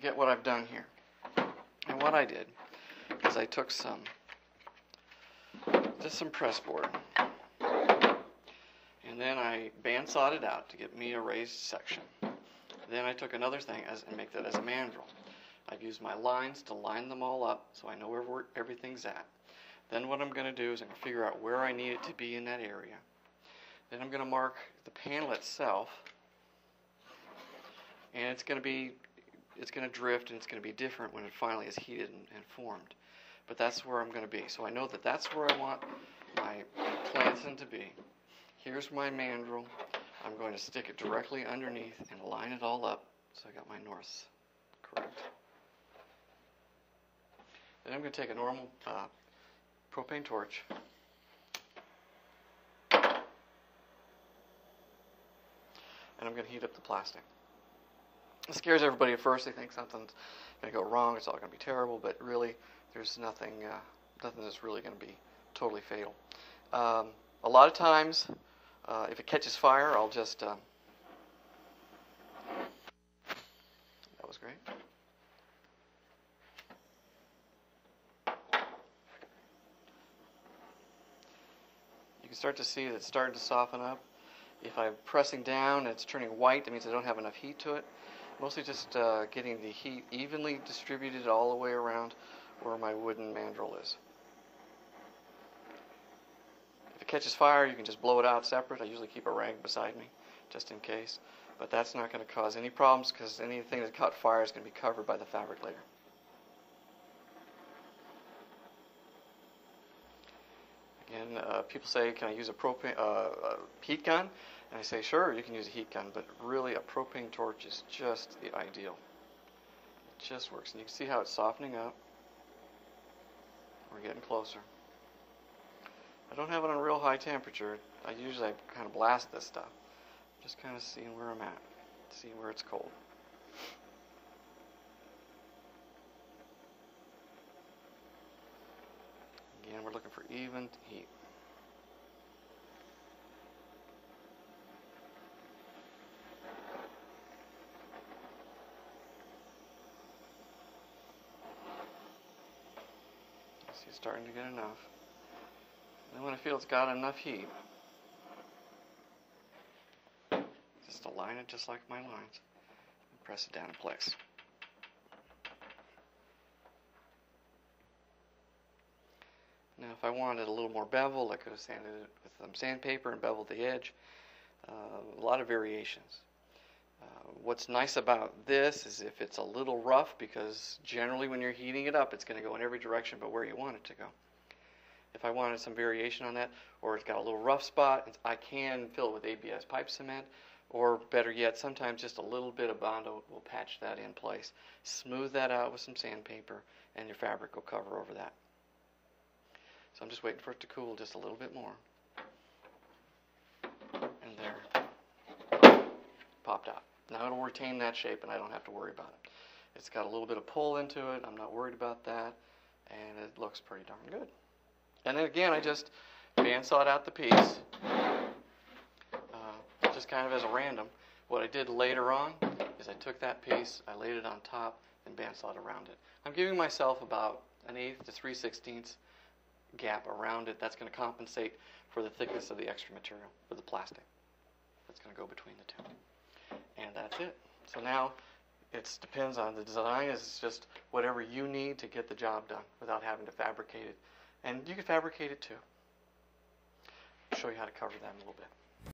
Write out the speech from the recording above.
Get what I've done here. And what I did is I took just some press board, and then I bandsawed it out to get me a raised section. Then I took another thing and make that as a mandrel. I've used my lines to line them all up so I know where everything's at. Then what I'm going to do is I'm going to figure out where I need it to be in that area. Then I'm going to mark the panel itself, and it's going to drift, and it's going to be different when it finally is heated and formed. But that's where I'm going to be. So I know that that's where I want my plantain to be. Here's my mandrel. I'm going to stick it directly underneath and line it all up so I got my north correct. Then I'm going to take a normal propane torch, and I'm going to heat up the plastic. It scares everybody at first. They think something's going to go wrong. It's all going to be terrible, but really, there's nothing that's really going to be totally fatal. A lot of times, if it catches fire, I'll just... that was great. You can start to see that it's starting to soften up. If I'm pressing down and it's turning white, that means I don't have enough heat to it. Mostly just getting the heat evenly distributed all the way around where my wooden mandrel is. If it catches fire, you can just blow it out separate. I usually keep a rag beside me just in case. But that's not going to cause any problems because anything that caught fire is going to be covered by the fabric layer. Again, people say, can I use a heat gun? And I say, sure, you can use a heat gun, but really a propane torch is just the ideal. It just works. And you can see how it's softening up. We're getting closer. I don't have it on a real high temperature. I usually kind of blast this stuff. Just kind of seeing where I'm at, seeing where it's cold. Again, we're looking for even heat. See, it's starting to get enough. And then when I feel it's got enough heat, just align it just like my lines and press it down in place. Now if I wanted a little more bevel, I could have sanded it with some sandpaper and beveled the edge. A lot of variations. What's nice about this is if it's a little rough, because generally when you're heating it up, it's going to go in every direction but where you want it to go. If I wanted some variation on that, or it's got a little rough spot, I can fill it with ABS pipe cement, or better yet, sometimes just a little bit of Bondo will patch that in place. Smooth that out with some sandpaper, and your fabric will cover over that. So I'm just waiting for it to cool just a little bit more. And there, popped out. Now it'll retain that shape and I don't have to worry about it. It's got a little bit of pull into it. I'm not worried about that. And it looks pretty darn good. And then again, I just bandsawed out the piece. Just kind of as a random. What I did later on is I took that piece, I laid it on top, and bandsawed around it. I'm giving myself about an 1/8 to 3/16 gap around it. That's going to compensate for the thickness of the extra material, for the plastic. That's going to go between the two. And that's it. So now it depends on the design. It's just whatever you need to get the job done without having to fabricate it. And you can fabricate it too. I'll show you how to cover that in a little bit.